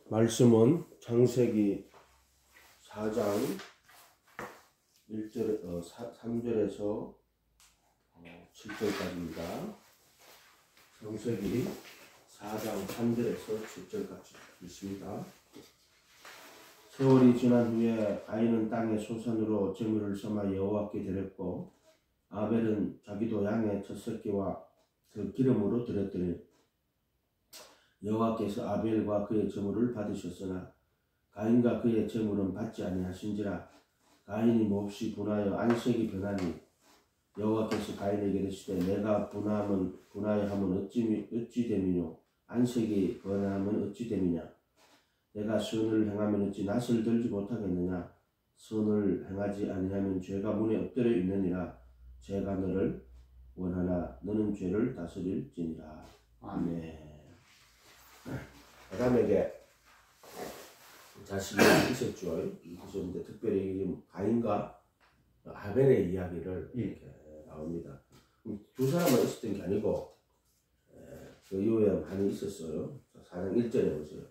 말씀은 창세기 4장 3절에서 7절까지입니다. 창세기 4장 3절에서 7절까지 있습니다. 세월이 지난 후에 가인은 땅의 소산으로 제물을 삼아 여호와께 드렸고 아벨은 자기도 양의 첫 새끼와 그 기름으로 드렸더니 여호와께서 아벨과 그의 제물을 받으셨으나 가인과 그의 제물은 받지 아니하신지라. 가인이 몹시 분하여 안색이 변하니 여호와께서 가인에게 이르시되 내가 분하여 함은 어찌 됨이뇨 안색이 변함은 어찌 됨이냐. 내가 선을 행하면 어찌 낯을 들지 못하겠느냐. 선을 행하지 아니하면 죄가 문에 엎드려 있느니라. 죄가 너를 원하나 너는 죄를 다스릴지니라. 아멘. 아담에게 자식이 있었죠. 있었는데 특별히 가인과 아벨의 이야기를 이렇게 나옵니다. 두 사람만 있었던 게 아니고 그 이후에 많이 있었어요. 4장 1절에 보세요.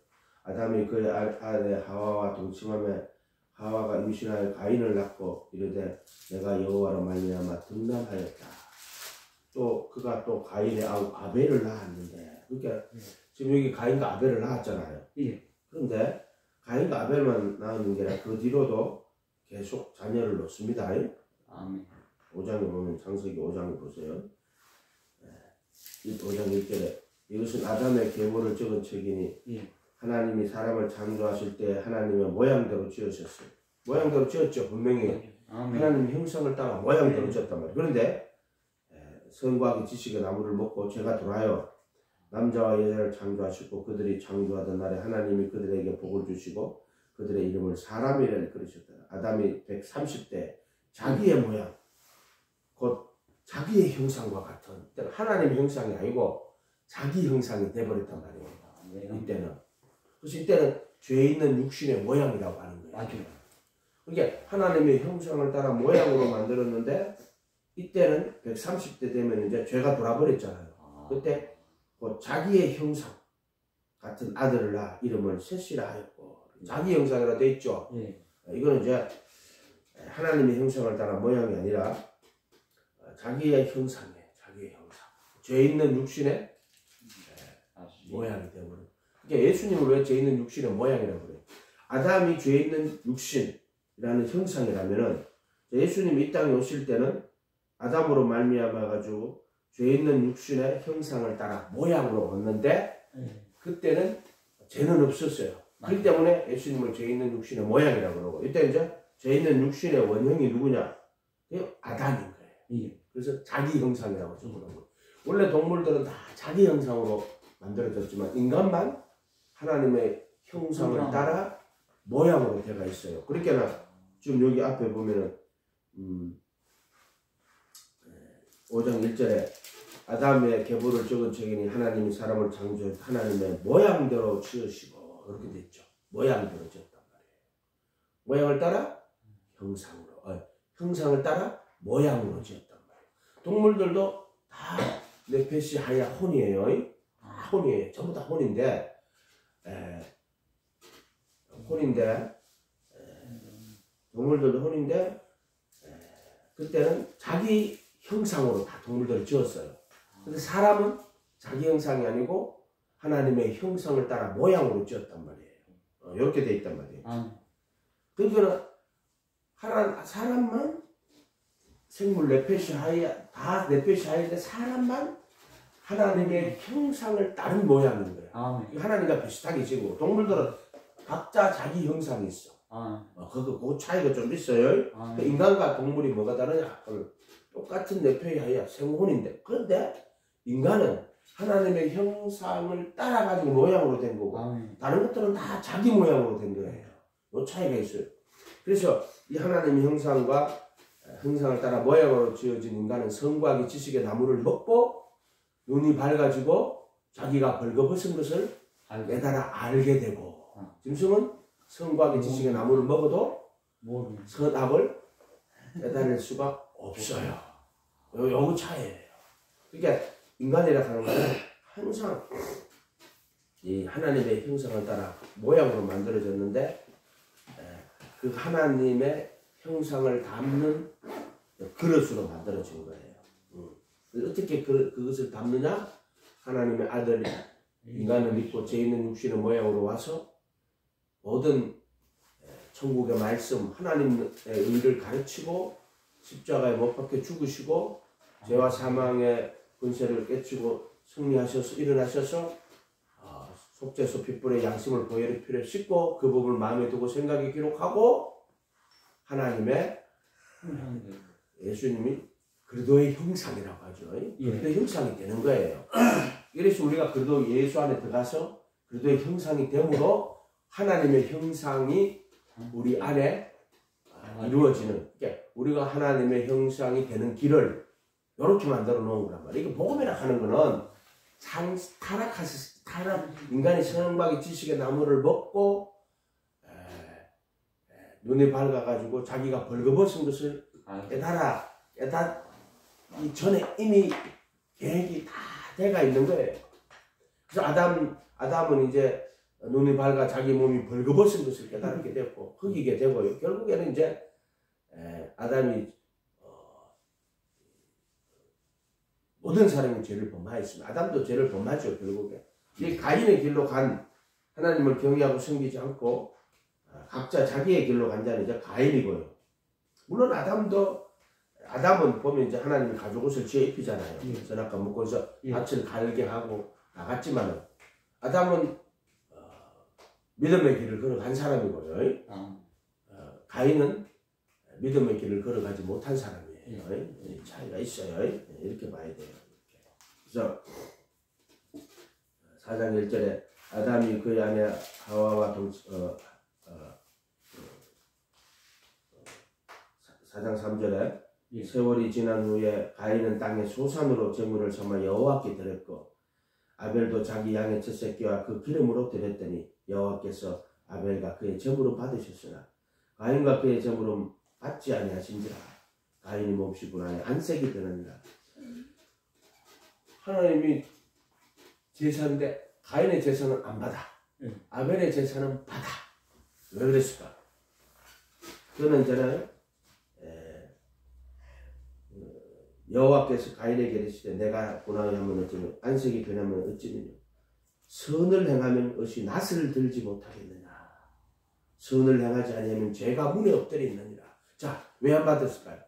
아담이 그의 아내 하와와 동침하며 하와가 임신하여 가인을 낳고 이르되 내가 여호와로 말미암아 등남하였다. 또 그가 또 가인의 아우 아벨을 낳았는데 그러니까 지금 여기 가인과 아벨을 낳았잖아요. 그런데 가인과 아벨만 낳은 게 아니라 그 뒤로도 계속 자녀를 놓습니다. 아멘. 5장에 보면 창세기 5장을 보세요. 5장 1절에 이것은 아담의 계보를 적은 책이니 하나님이 사람을 창조하실 때 하나님의 모양대로 지으셨어요. 모양대로 지었죠. 분명히 하나님 형상을 따라 모양대로 지었단 말이에요. 그런데 선과학의 지식의 나무를 먹고 죄가 들어와요. 남자와 여자를 창조하시고 그들이 창조하던 날에 하나님이 그들에게 복을 주시고 그들의 이름을 사람이라 일컬으셨다. 아담이 130대 자기의 모양 곧 자기의 형상과 같은 하나님의 형상이 아니고 자기 형상이 돼버렸단 말이에요. 이때는. 그래서 이때는 죄 있는 육신의 모양이라고 하는 거예요. 맞아요. 그러니까 하나님의 형상을 따라 모양으로 만들었는데 이때는 130대 되면 이제 죄가 돌아버렸잖아요. 그때 자기의 형상 같은 아들을 낳아 이름을 셋이라 하였고 자기 형상이라 돼 있죠. 이거는 이제 하나님의 형상을 따라 모양이 아니라 자기의 형상이에요. 자기의 형상. 죄 있는 육신의 모양이 되어버려요. 그러니까 예수님을 왜 죄 있는 육신의 모양이라고 그래요? 아담이 죄 있는 육신이라는 형상이라면은 예수님이 이 땅에 오실 때는 아담으로 말미암아 가지고 죄 있는 육신의 형상을 따라 모양으로 왔는데 그때는 죄는 없었어요. 그렇기 때문에 예수님을 죄 있는 육신의 모양이라고 그러고 이때 이제 죄 있는 육신의 원형이 누구냐? 아담인 거예요. 그래서 자기 형상이라고 부르는 거예요. 원래 동물들은 다 자기 형상으로 만들어졌지만 인간만 하나님의 형상을 따라 모양으로 되어 있어요. 그러니까 지금 여기 앞에 보면은 5장 1절에 아담의 계보를 적은 책이니 하나님이 사람을 창조해 하나님의 모양대로 지으시고 그렇게 됐죠. 모양대로 지었단 말이에요. 모양을 따라 형상을 따라 모양으로 지었단 말이에요. 동물들도 다 네페시 하야 혼이에요. 다 혼이에요. 전부 다 혼인데 동물들도 혼인데 그때는 자기 형상으로 다 동물들을 지었어요. 근데 사람은 자기 형상이 아니고 하나님의 형상을 따라 모양으로 지었단 말이에요. 이렇게 돼 있단 말이에요. 그러니까 사람만 생물 네페시 하야 다 네페시 하야인데 사람만 하나님의 형상을 따른 모양인 거예요. 하나님과 비슷하게 지고 동물들은 각자 자기 형상이 있어. 그 차이가 좀 있어요. 인간과 동물이 뭐가 다르냐? 똑같은 네페야야 생혼인데 그런데 인간은 하나님의 형상을 따라가지고 모양으로 된 거고 다른 것들은 다 자기 모양으로 된 거예요. 이 차이가 있어요. 그래서 이 하나님의 형상을 따라 모양으로 지어진 인간은 성과학의 지식의 나무를 먹고 눈이 밝아지고 자기가 벌거벗은 것을 깨달아 알게 되고 짐승은 성과학의 지식의 나무를 먹어도 선악을 깨달을 수가 없어요. 요거 차이예요. 그러니까 인간이라 하는 것은 항상 이 하나님의 형상을 따라 모양으로 만들어졌는데 그 하나님의 형상을 담는 그릇으로 만들어진 거예요. 어떻게 그것을 담느냐? 하나님의 아들이 인간을 믿고 죄 있는 육신의 모양으로 와서 모든 천국의 말씀, 하나님의 의를 가르치고 십자가에 못 박혀 죽으시고 죄와 사망의 권세를 깨치고 승리하셔서 일어나셔서 속죄소 핏불의 양심을 보혈의 피로 씻고 그 부분을 마음에 두고 생각에 기록하고 하나님의 예수님이 그리스도의 형상이라고 하죠. 그리스도의 형상이 되는 거예요. 그래서 우리가 그리스도 예수 안에 들어가서 그리스도의 형상이 됨으로 하나님의 형상이 우리 안에 이루어지는, 그러니까 우리가 하나님의 형상이 되는 길을 이렇게 만들어 놓은 거란 말이에요. 이게 복음이라 하는 거는 타락, 인간이 선악의 지식의 나무를 먹고 눈이 밝아가지고 자기가 벌거벗은 것을 이 전에 이미 계획이 다 돼가 있는 거예요. 그래서 아담은 이제 눈이 밝아 자기 몸이 벌거벗은 것을 깨달게 됐고 흑이게 되고요. 결국에는 이제 아담이 모든 사람이 죄를 범하였습니다. 아담도 죄를 범하죠. 결국에 이 가인의 길로 간 하나님을 경외하고 섬기지 않고 각자 자기의 길로 간 자는 이제 가인이고요. 물론 아담은 보면 이제 하나님이 가죽옷을 지어 입히잖아요. 선악과 묶어서 밭을 갈게 하고 나갔지만은 아담은 믿음의 길을 걸어간 사람이고요. 가인은 믿음의 길을 걸어가지 못한 사람이에요. 차이가 있어요. 이렇게 봐야 돼요. 그래서 4장 1절에 아담이 그의 아내 하와와 4장 3절에 세월이 지난 후에 가인은 땅의 소산으로 제물을 삼아 여호와께 드렸고 아벨도 자기 양의 첫 새끼와 그 기름으로 드렸더니 여호와께서 아벨과 그의 제물을 받으셨으나 가인과 그의 제물은 받지 아니하신지라. 가인이 몹시 불안해 안색이 드느니라. 하나님이 제사인데 가인의 제사는 안 받아. 아벨의 제사는 받아. 왜 그랬을까? 그는 있잖아요. 여호와께서 가인에게 이르시되 내가 고난하면 어찌며 안색이 변하면 어찌느냐. 선을 행하면 어찌 낫을 들지 못하겠느냐. 선을 행하지 아니하면 죄가 문에 엎드려 있느니라. 자, 왜 안 받았을까요?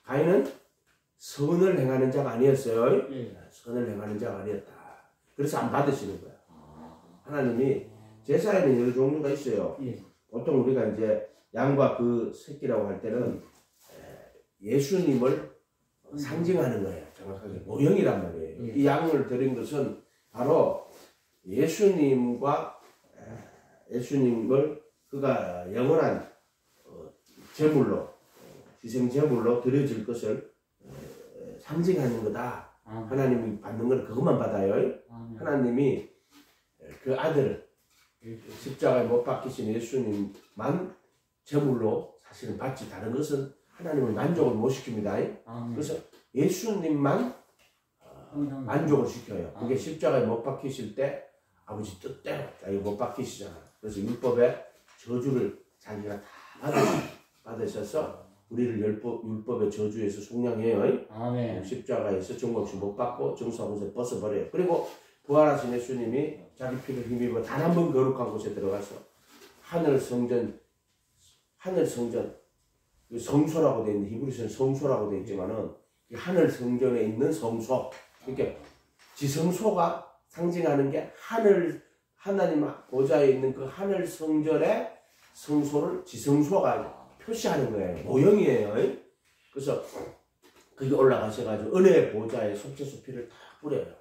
가인은 선을 행하는 자가 아니었어요. 선을 행하는 자가 아니었다. 그래서 안 받으시는 거야. 하나님이 제사에는 여러 종류가 있어요. 보통 우리가 이제 양과 그 새끼라고 할 때는 예수님을 상징하는 거예요. 정확하게 모형이란 말이에요. 이 양을 드린 것은 바로 예수님을 그가 영원한 제물로 희생 제물로 드려질 것을 상징하는 거다. 하나님이 받는 건 그것만 받아요. 하나님이 그 아들을 십자가에 못 박히신 예수님만 제물로 사실은 받지 다른 것은 하나님을 만족을 못 시킵니다. 그래서 예수님만 만족을 시켜요. 그게 십자가에 못 박히실 때 아버지 뜻대로 자기 못 박히시잖아. 그래서 율법의 저주를 자기가 다 받으셔서 우리를 율법의 저주에서 속량해요. 아멘. 십자가에서 정곡시 못 받고 정사옷을 벗어버려요. 그리고 부활하신 예수님이 자기 피를 힘입어 단 한 번 거룩한 곳에 들어가서 하늘 성전 성소라고 되어 있는데 히브리서는 성소라고 되어 있지만은 하늘 성전에 있는 성소, 그러니까 지성소가 상징하는 게 하나님 보좌에 있는 그 하늘 성전의 성소를 지성소가 표시하는 거예요. 모형이에요. 그래서 거기 올라가셔가지고 은혜의 보좌에 속죄소 피를 다 뿌려요.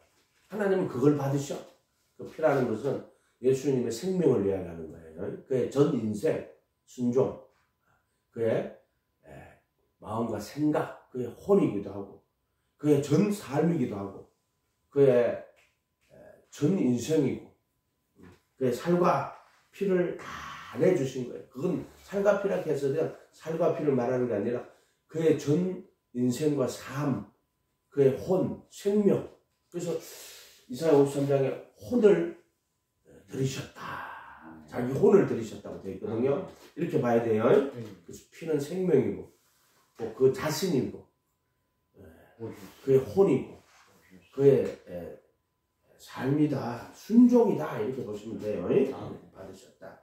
하나님은 그걸 받으셔. 그 피라는 것은 예수님의 생명을 이야기하는 거예요. 그의 전 인생 순종, 그의 마음과 생각, 그의 혼이기도 하고 그의 전 삶이기도 하고 그의 전 인생이고 그의 살과 피를 다 내주신 거예요. 그건 살과 피라 해서 그냥 살과 피를 말하는 게 아니라 그의 전 인생과 삶, 그의 혼, 생명. 그래서 이사야 53장에 혼을 들이셨다. 자기 혼을 들이셨다고 되어 있거든요. 이렇게 봐야 돼요. 그래서 피는 생명이고 그 자신이고 그의 혼이고 그의 삶이다, 순종이다 이렇게 보시면 돼요. 받으셨다.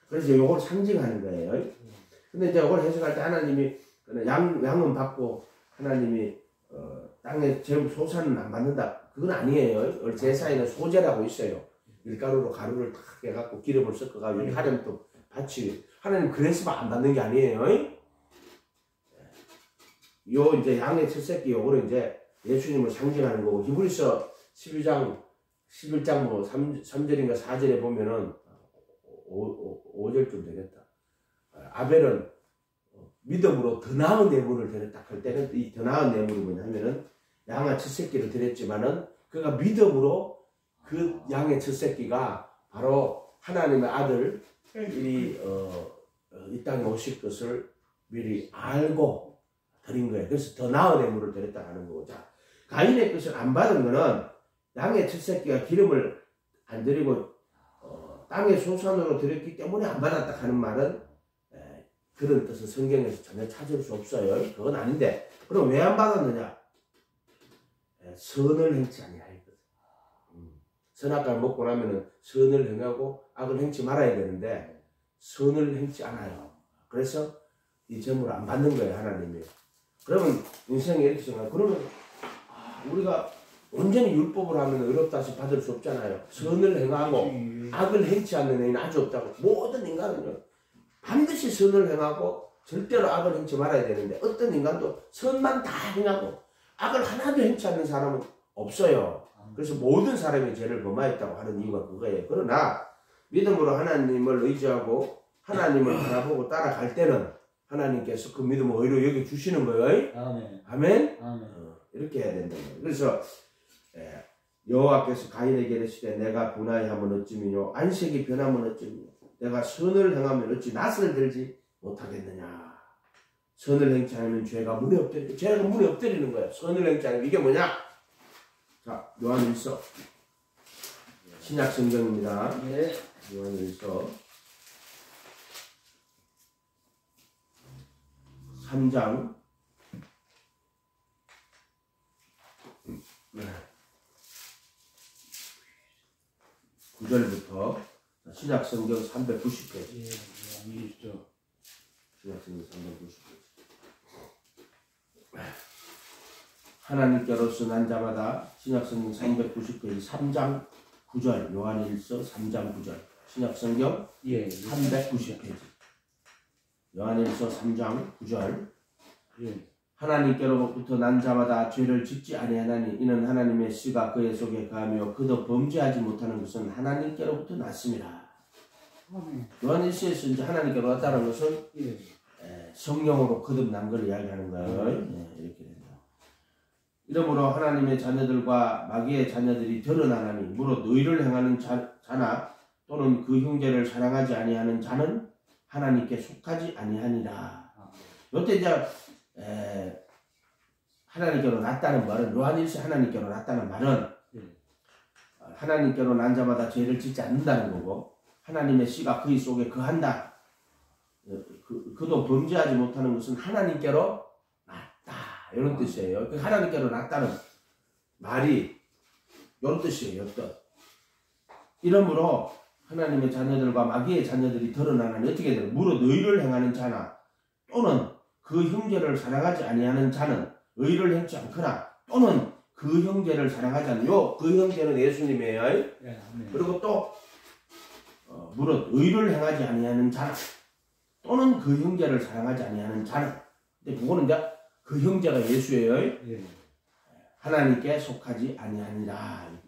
그래서 이걸 상징하는 거예요. 근데 이제 이걸 해석할 때 하나님이 양은 받고 하나님이 땅에 소산은 안 받는다. 그건 아니에요. 제사에는 소제라고 있어요. 밀가루로 가루를 탁 해갖고 기름을 섞어가지고 하나님 또 바치. 하나님 그래서 안 받는 게 아니에요. 요 이제 양의 첫 새끼 요거를 이제 예수님을 상징하는 거고 히브리서 11장 뭐 3절인가 4절에 보면은 5절쯤 되겠다. 아벨은 믿음으로 더 나은 예물을 드렸다 할 때는 이 더 나은 예물이 뭐냐 하면은 양의 첫 새끼를 드렸지만은 그가 믿음으로 그 양의 첫 새끼가 바로 하나님의 아들 이 땅에 오실 것을 미리 알고 드린 거예요. 그래서 더 나은 예물을 드렸다 하는 거고. 자, 가인의 것을 안 받은 거는 양의 첫 새끼가 기름을 안 드리고 땅의 소산으로 드렸기 때문에 안 받았다 하는 말은 그런 뜻은 성경에서 전혀 찾을 수 없어요. 그건 아닌데 그럼 왜 안 받았느냐? 선을 행치 아니하였거든. 선악과를 먹고 나면은 선을 행하고 악을 행치 말아야 되는데 선을 행치 않아요. 그래서 이 점을 안 받는 거예요, 하나님이. 그러면 인생에 이렇게 생각해요. 그러면 우리가 온전히 율법을 하면 의롭다 해서 받을 수 없잖아요. 선을 행하고 악을 행치 않는 애는 아주 없다고. 모든 인간은요 반드시 선을 행하고 절대로 악을 행치 말아야 되는데 어떤 인간도 선만 다 행하고 악을 하나도 행치 않는 사람은 없어요. 그래서 모든 사람이 죄를 범하였다고 하는 이유가 그거예요. 그러나 믿음으로 하나님을 의지하고 하나님을 바라보고 따라갈 때는 하나님께서 그 믿음을 의로 여겨주시는 거예요. 아멘. 아멘? 이렇게 해야 된다는 거예요. 그래서 여호와께서 가인에게 이르시되 내가 분하여 하면 어찌미뇨 안식이 변하면 어찌미뇨 내가 선을 행하면 어찌 낯을 들지 못하겠느냐. 선을 행치 않으면 죄가 문에 엎드리는 죄가 문에 엎드리는 거예요. 선을 행치 않으면 이게 뭐냐? 자, 요한일서 신약 성경입니다. 네. 요한일서 3장 9절부터 신약 성경 390페이지. 신약 성경 390페이지. 하나님께로서 난 자마다 신약 성경 390페이지 3장 9절 요한일서 3장 9절 신약 성경 390페이지 요한일서 3장 9절 하나님께로부터 난 자마다 죄를 짓지 아니하나니 이는 하나님의 씨가 그의 속에 거하며 그도 범죄하지 못하는 것은 하나님께로부터 났습니다. 요한일서에서 이제 하나님께로 왔다는 것은 성령으로 거듭난 걸 이야기하는 거예요. 이렇게 됩니다. 이러므로 하나님의 자녀들과 마귀의 자녀들이 드러나나니 무릇 의를 행하는 자나 또는 그 형제를 사랑하지 아니하는 자는 하나님께 속하지 아니하니라. 요때 이제 하나님께로 났다는 말은 요한일서 하나님께로 났다는 말은 하나님께로 난 자마다 죄를 짓지 않는다는 거고 하나님의 씨가 그의 속에 거한다. 그도 범죄하지 못하는 것은 하나님께로 났다. 이런 뜻이에요. 하나님께로 났다는 말이 이런 뜻이에요. 이런 뜻. 이러므로 하나님의 자녀들과 마귀의 자녀들이 드러나는 어떻게 되는 무릇 의를 행하는 자나 또는 그 형제를 사랑하지 아니하는 자는 의를 행치 않거나 또는 그 형제를 사랑하지 않는 그 형제는 예수님이에요. 그리고 또 무릇 의를 행하지 아니하는 자나 또는 그 형제를 사랑하지 아니하는 자는 근데 그거는 이제 그 형제가 예수예요. 하나님께 속하지 아니하니라.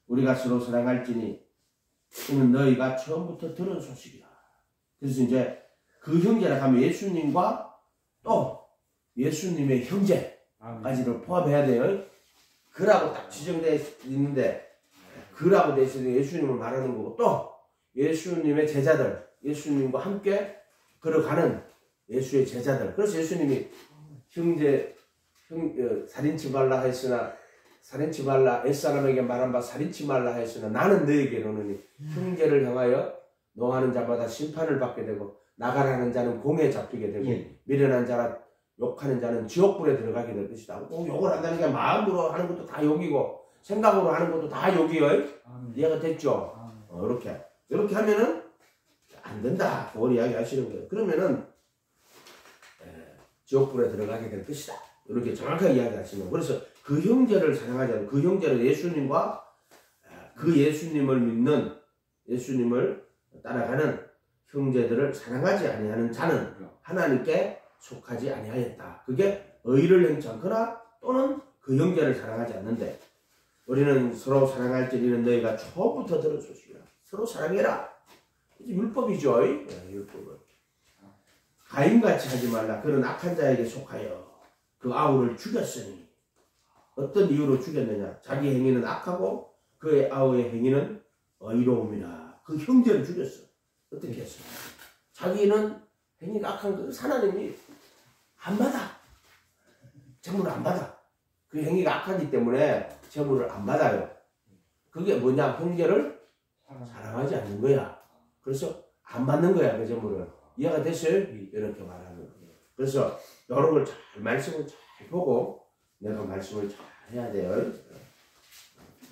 우리가 서로 사랑할지니 이는 너희가 처음부터 들은 소식이다. 그래서 이제 그 형제라 하면 예수님과 또 예수님의 형제까지를 포함해야 돼요. 그라고 딱 지정되어 있는데 그라고 되어 있으니 예수님을 말하는 거고 또 예수님의 제자들 예수님과 함께 걸어가는 예수의 제자들. 그래서 예수님이 살인치 말라 했으나 살인치 말라 옛사람에게 말한 바 살인치 말라 하였으나 나는 너에게 이르노니 형제를 향하여 노하는 자마다 심판을 받게 되고 나가라는 자는 공에 잡히게 되고 미련한 자가 욕하는 자는 지옥불에 들어가게 될 것이다. 꼭 욕을 한다는 게 마음으로 하는 것도 다 욕이고 생각으로 하는 것도 다 욕이요. 이해가 됐죠? 이렇게 하면은 안 된다. 그걸 이야기하시는 거예요. 그러면은 지옥불에 들어가게 될 것이다. 이렇게 정확하게 이야기하시는 거예요. 그래서 그 형제를 사랑하지 않는, 그 형제는 예수님과 그 예수님을 믿는, 예수님을 따라가는 형제들을 사랑하지 아니하는 자는 하나님께 속하지 아니하였다. 그게 의를 행치 않거나 또는 그 형제를 사랑하지 않는데, 우리는 서로 사랑할지니는 너희가 처음부터 들었으시라. 서로 사랑해라. 이제 율법이죠. 율법은. 가인같이 하지 말라. 그는 악한 자에게 속하여 그 아우를 죽였으니. 어떤 이유로 죽였느냐. 자기 행위는 악하고 그의 아우의 행위는 의로움이라. 그 형제를 죽였어. 어떻게 했어? 자기는 행위가 악한 그 하나님이 안 받아. 재물을 안 받아. 그 행위가 악하기 때문에 재물을 안 받아요. 그게 뭐냐? 형제를 사랑하지 않는 거야. 그래서 안 받는 거야, 그 재물을. 이해가 됐어요? 이렇게 말하는 거예요. 그래서 여러 걸 잘, 말씀을 잘 보고 내가 말씀을 잘 해야 돼요.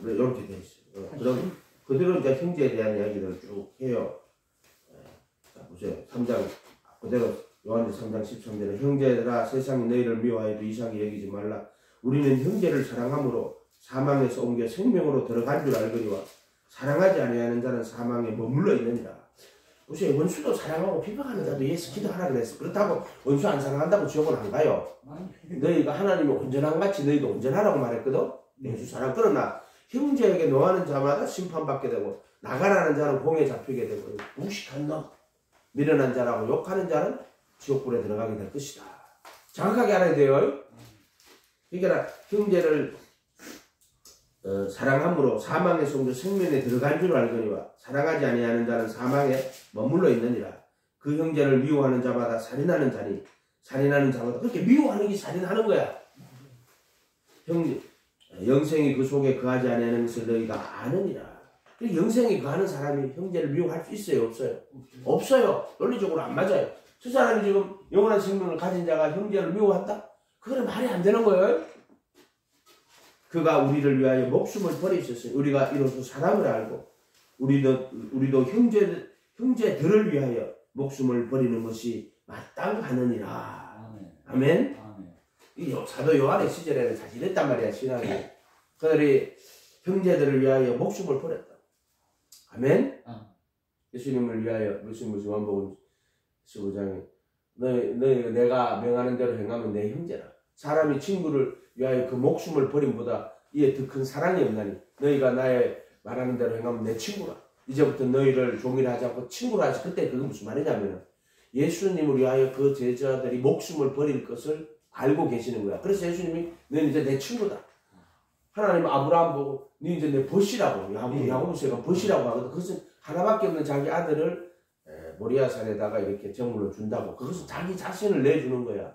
이렇게 돼 있어요. 그럼 그대로 이제 형제에 대한 이야기를 쭉 해요. 자, 보세요. 3장, 그대로 요한일서 3장 13절에 형제들아 세상이 너희를 미워하여도 이상히 여기지 말라. 우리는 형제를 사랑함으로 사망에서 옮겨 생명으로 들어간 줄 알거니와 사랑하지 아니하는 자는 사망에 머물러 있느니라. 보세요. 원수도 사랑하고 비방하는 자도 예수 기도하라 그랬어. 그렇다고 원수 안 사랑한다고 지옥은 안 가요. 너희가 하나님이 온전한 같이 너희도 온전하라고 말했거든. 예수 사랑. 그러나 형제에게 노하는 자마다 심판받게 되고 나가라는 자는 공에 잡히게 되고 무식한 놈, 미련한 자라고 욕하는 자는 지옥불에 들어가게 될 것이다. 정확하게 알아야 돼요. 그러니까 형제를 사랑함으로 사망에서 옮겨 생명에 들어간 줄 알거니와 사랑하지 아니하는 자는 사망에 머물러 있느니라. 그 형제를 미워하는 자마다 살인하는 자니 살인하는 자마다 그렇게 미워하는 게 살인하는 거야. 형제 영생이 그 속에 거하지 아니하는 것을 너희가 아느니라. 영생이 거하는 사람이 형제를 미워할 수 있어요? 없어요? 없어요. 논리적으로 안 맞아요. 저 사람이 지금 영원한 생명을 가진 자가 형제를 미워한다? 그건 말이 안 되는 거예요. 그가 우리를 위하여 목숨을 버리셨어요. 우리가 이로써 사랑을 알고 우리도 형제들을 위하여 목숨을 버리는 것이 마땅하느니라. 아멘. 이 사도 요한의 시절에는 사실 했단 말이야. 신앙이. 그들이 형제들을 위하여 목숨을 버렸다. 아멘. 예수님을 위하여 무슨 요한복음 15장에 너희 내가 명하는 대로 행하면 내 형제라. 사람이 친구를 위하여 그 목숨을 버림보다 이에 더 큰 사랑이 없나니 너희가 나의 말하는 대로 행하면 내 친구라. 이제부터 너희를 종이라 하지 않고 친구라 하지. 그때 그게 무슨 말이냐면 예수님을 위하여 그 제자들이 목숨을 버릴 것을 알고 계시는 거야. 그래서 예수님이 너는 이제 내 친구다. 하나님 아브라함 보고 너 이제 내 벗이라고 야고보서가 벗이라고 하거든. 그것은 하나밖에 없는 자기 아들을 모리아산에다가 이렇게 제물로 준다고. 그것은 자기 자신을 내주는 거야.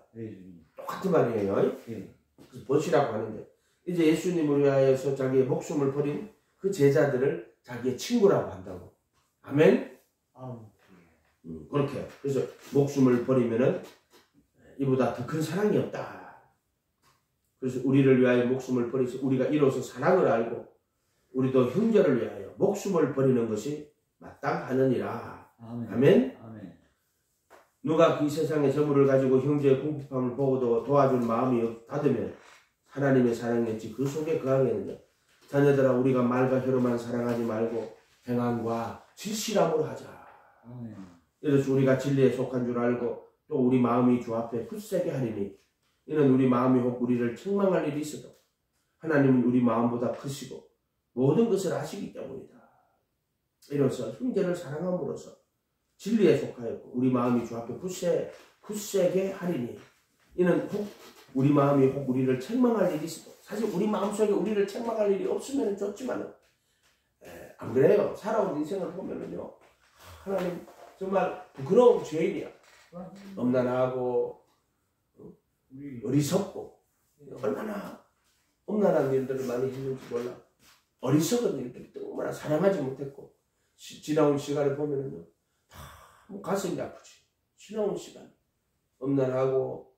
똑같은 말이에요. 그래서 벗이라고 하는데 이제 예수님을 위하여서 자기의 목숨을 버린 그 제자들을 자기의 친구라고 한다고. 아멘. 그렇게. 그래서 목숨을 버리면은 이보다 더 큰 사랑이 없다. 그래서 우리를 위하여 목숨을 버리서 우리가 이로써 사랑을 알고 우리도 형제를 위하여 목숨을 버리는 것이 마땅하느니라. 아멘. 누가 그 세상의 재물을 가지고 형제의 궁핍함을 보고도 도와줄 마음이 닫으면 하나님의 사랑이 어찌 그 속에 거하겠느냐. 자녀들아 우리가 말과 혀로만 사랑하지 말고 행함과 진실함으로 하자. 이래서 우리가 진리에 속한 줄 알고 또 우리 마음이 주 앞에 굳세게 하리니 이는 우리 마음이 혹 우리를 책망할 일이 있어도 하나님은 우리 마음보다 크시고 모든 것을 아시기 때문이다. 이로써 형제를 사랑함으로써 진리에 속하였고 우리 마음이 주 앞에 굳세게 하리니 이는 혹 우리 마음이 혹 우리를 책망할 일이 있어도 사실 우리 마음속에 우리를 책망할 일이 없으면 좋지만은 안 그래요. 살아온 인생을 보면은요 하나님 정말 부끄러운 죄인이야. 엄난하고 어리석고 얼마나 험난한 일들을 많이 했는지 몰라. 어리석은 일들이 얼마나 사랑하지 못했고 지나온 시간을 보면은요 다 가슴이 아프지. 지나온 시간 험난하고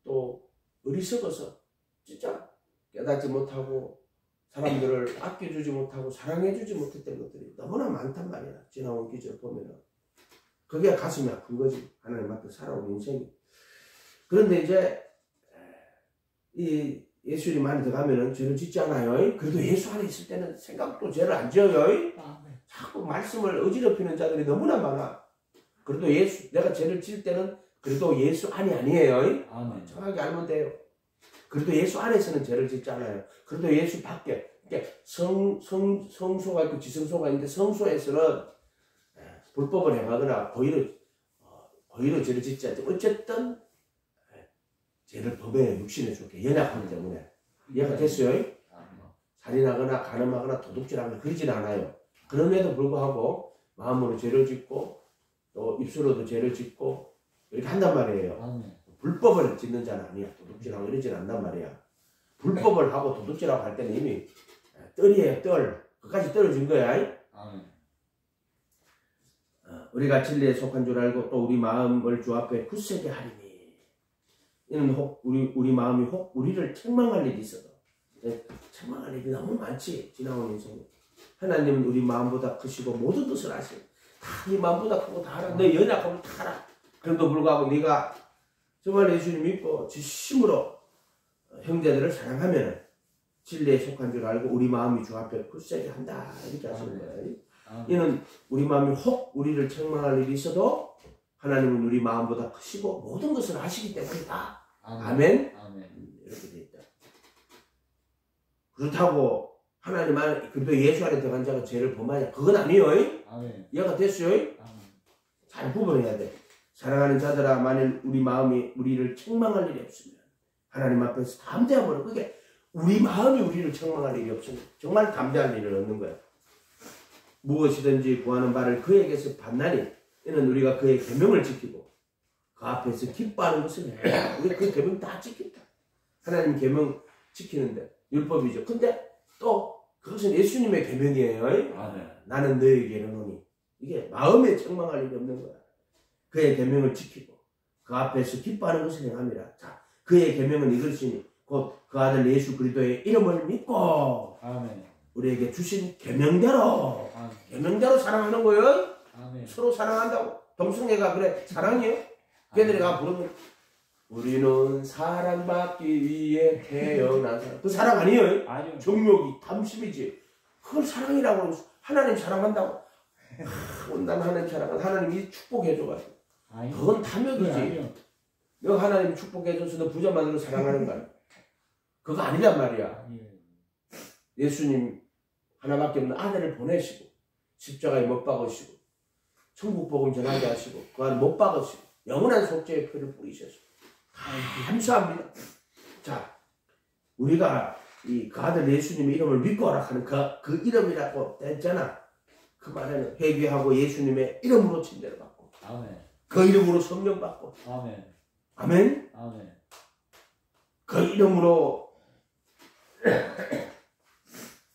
또 어리석어서 진짜 깨닫지 못하고 사람들을 아껴주지 못하고 사랑해주지 못했던 것들이 너무나 많단 말이야. 지나온 기절 보면은 그게 가슴이 아픈 거지. 하나님 앞에 살아온 인생이. 그런데 이제 이 예수님 안에 들어가면은 죄를 짓지 않아요. 그래도 예수 안에 있을 때는 생각도 죄를 안 지어요. 자꾸 말씀을 어지럽히는 자들이 너무나 많아. 그래도 내가 죄를 지을 때는 그래도 예수 안이 아니에요. 아멘. 정확하게 알면 돼요. 그래도 예수 안에서는 죄를 짓지 않아요. 그래도 예수 밖에 성소가 있고 지성소가 있는데 성소에서는 불법을 행하거나 고의로 죄를 짓지 않지. 어쨌든 죄를 범해요. 육신에 좋게 연약하기 때문에. 이해가 됐어요? 살인하거나 간음하거나 도둑질하거나 그러진 않아요. 그럼에도 불구하고 마음으로 죄를 짓고 또 입술로도 죄를 짓고 이렇게 한단 말이에요. 불법을 짓는 자는 아니야. 도둑질하고 이러진 않단 말이야. 불법을 하고 도둑질하고 할 때는 이미 뜰이에요. 뜰. 그까지 떨어진 거야. 우리가 진리에 속한 줄 알고 또 우리 마음을 주 앞에 굳세게 하리니 이는 혹 우리 마음이 혹 우리를 책망할 일이 있어도 책망할 일이 너무 많지. 지나온 인생에 하나님은 우리 마음보다 크시고 모든 것을 아시고 다 네 마음보다 크고 다 알아. 너 연약함을 다 알아. 그럼에도 불구하고 네가 정말 예수님 믿고 진심으로 형제들을 사랑하면 진리에 속한 줄 알고 우리 마음이 주 앞에 굳세게 한다. 이렇게 하시는 거예요. 이는 우리 마음이 혹 우리를 책망할 일이 있어도 하나님은 우리 마음보다 크시고 모든 것을 아시기 때문이다. 아멘. 이렇게 돼 있다. 그렇다고 하나님 안에 그래도 예수 안에 들어간 자가 죄를 범하냐? 그건 아니에요. 이해가 됐어요? 잘 구분해야 돼. 사랑하는 자들아 만일 우리 마음이 우리를 책망할 일이 없으면 하나님 앞에서 담대함으로 그게 우리 마음이 우리를 책망할 일이 없으면 정말 담대할 일을 얻는 거야. 무엇이든지 구하는 바를 그에게서 받나니 이는 우리가 그의 계명을 지키고 그 앞에서 기뻐하는 것을 해. 우리 그 계명 다 지킨다. 하나님 계명 지키는데 율법이죠. 근데 또 그것은 예수님의 계명이에요. 나는 너에게 이르노니 이게 마음에 책망할 일이 없는 거야. 그의 계명을 지키고 그 앞에서 기뻐하는 것을 행함이라. 자, 그의 계명은 이것이니 곧 그 아들 예수 그리스도의 이름을 믿고 우리에게 주신 계명대로 계명대로 사랑하는 거예요. 서로 사랑한다고. 동성애가 그래 사랑이에요. 걔들이 가 부르면 우리는 사랑받기 위해 태어난 사람. 그 사랑 아니에요? 아니요. 정욕이 탐심이지. 그걸 사랑이라고 하나님 사랑한다고. 온난 하나님 사랑은 하나님이 축복해줘가지고. 그건 탐욕이지. 너 하나님 축복해줘서 너 부자만으로 사랑하는 거야. 그거 아니란 말이야. 예수님 하나밖에 없는 아들을 보내시고 십자가에 못 박으시고 천국 복음 전하게 하시고 그 안에 못 박으시고 영원한 속죄의 피를 뿌리셔서 감사합니다. 자, 우리가 그 아들 예수님의 이름을 믿고 하라는 그 이름이라고 했잖아. 그 말에는 회개하고 예수님의 이름으로 침례를 받고 그 이름으로 성령 받고 아멘. 그 이름으로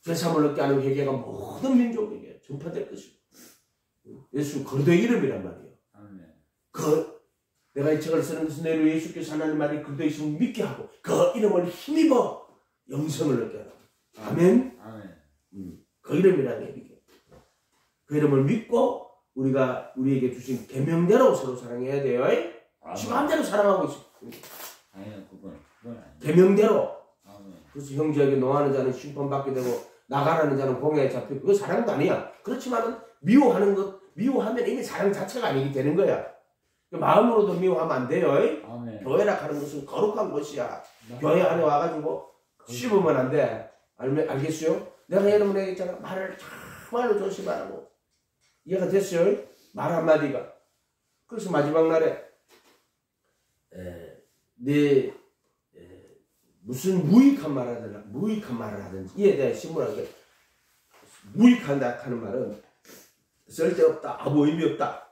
죄사함을 얻게 하는 회개가 모든 민족에게 전파될 것이고 예수 그리스도의 이름이란 말이에요. 내가 이 책을 쓰는 것은 내로 예수께서 하나님 말이 그리스도의 이름을 믿게 하고 그 이름을 힘입어 영생을 얻게 하라. 아멘. 그 이름이란 얘기예요. 그 이름을 믿고 우리에게 주신 계명대로 서로 사랑해야 돼요. 지 마음대로 사랑하고 있습니다. 계명대로. 그래서 형제에게 노하는 자는 심판받게 되고 나가라는 자는 공회에 잡히고 그거 사랑도 아니야. 그렇지만은 미워하면 이미 사랑 자체가 아니게 되는 거야. 마음으로도 미워하면 안 돼요. 교회라 하는 것은 거룩한 것이야. 교회 안에 와가지고 씹으면 안 돼. 알겠어요? 내가 여러분에게 했잖아. 말을 정말로 조심하라고. 이해가 됐어요? 말 한마디가. 그래서 마지막 날에 무슨 무익한 말을 하든지 이에 대해 신문하는 게 무익한다 하는 말은 쓸데없다, 아무 의미 없다.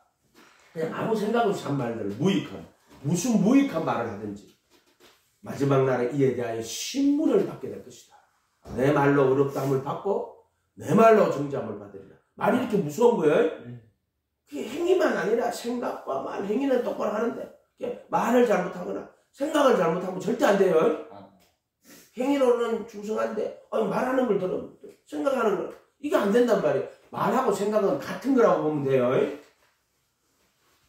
그냥 아무 생각 없이 한 말들을 무익한 무슨 무익한 말을 하든지 마지막 날에 이에 대하여 신문을 받게 될 것이다. 내 말로 의롭다함을 받고 내 말로 정죄함을 받으리라. 말이 이렇게 무서운 거예요. 그게 행위만 아니라 생각과 말, 행위는 똑바로 하는데 말을 잘못하거나 생각을 잘못하면 절대 안 돼요. 행위로는 충성한데 말하는 걸 들으면 생각하는 걸 이게 안 된단 말이에요. 말하고 생각은 같은 거라고 보면 돼요.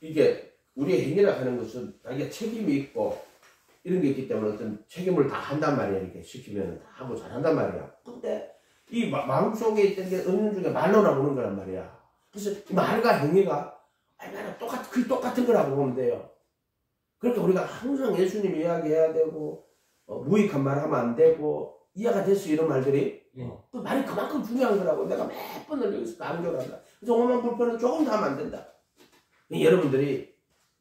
이게 우리의 행위라 하는 것은 자기가 책임이 있고 이런 게 있기 때문에 어떤 책임을 다 한단 말이에요. 이렇게 시키면 다 하고 잘한단 말이야. 근데 이 마음속에 있던 게 없는 중에 말로 나오는 거란 말이야. 그래서 이 말과 행위가 얼마나 똑같은 거라고 보면 돼요. 그러니까 우리가 항상 예수님 이야기해야 되고 무익한 말 하면 안 되고 이해가 됐어 이런 말들이 그 말이 그만큼 중요한 거라고 내가 몇 번을 여기서 강조한다. 그래서 오만 불편은 조금 더 하면 안 된다. 여러분들이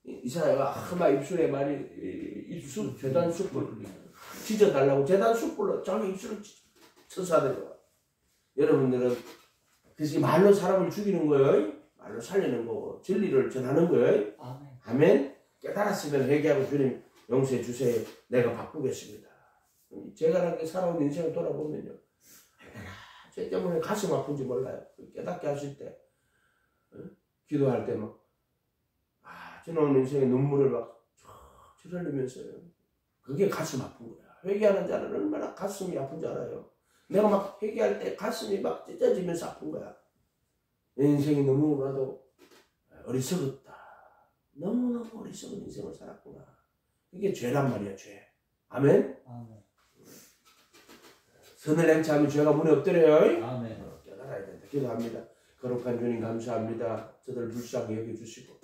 이사야가 막 입술에 말이 재단 숯불 찢어달라고 재단 숯불로 자기 입술을 쳐서 하더라고요. 여러분들은 그래서 말로 사람을 죽이는 거예요. 말로 살리는 거고 진리를 전하는 거예요. 아멘. 깨달았으면 회개하고 주님 용서해 주세요. 내가 바꾸겠습니다. 제가 살아온 인생을 돌아보면요. 제 때문에 가슴 아픈지 몰라요. 깨닫게 하실 때 기도할 때 막 지나온 인생의 눈물을 막 흘리면서요. 그게 가슴 아픈 거야. 회개하는 자는 얼마나 가슴이 아픈 줄 알아요. 내가 막 회개할 때 가슴이 막 찢어지면서 아픈 거야. 내 인생이 너무나도 어리석었다. 너무너무 어리석은 인생을 살았구나. 이게 죄란 말이야, 죄. 아멘? 아멘. 선을 행차하면 죄가 문에 엎드려요. 아멘. 깨달아야 된다. 기도합니다. 거룩한 주님 감사합니다. 저들 불쌍히 여겨주시고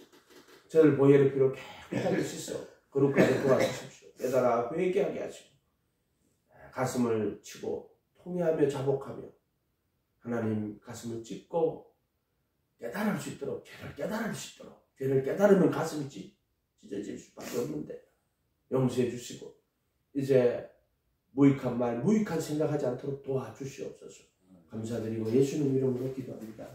저들 보혈의 피로 깨끗하게 씻어 거룩하게 도와주십시오. 깨달아 회개하게 하시고 가슴을 치고 통회하며 자복하며 하나님 가슴을 찢고 깨달을 수 있도록 죄를 깨달을 수 있도록 죄를 깨달으면 가슴이 찢어질 수밖에 없는데 용서해 주시고 이제 무익한 말 무익한 생각하지 않도록 도와주시옵소서. 감사드리고 예수님 이름으로 기도합니다.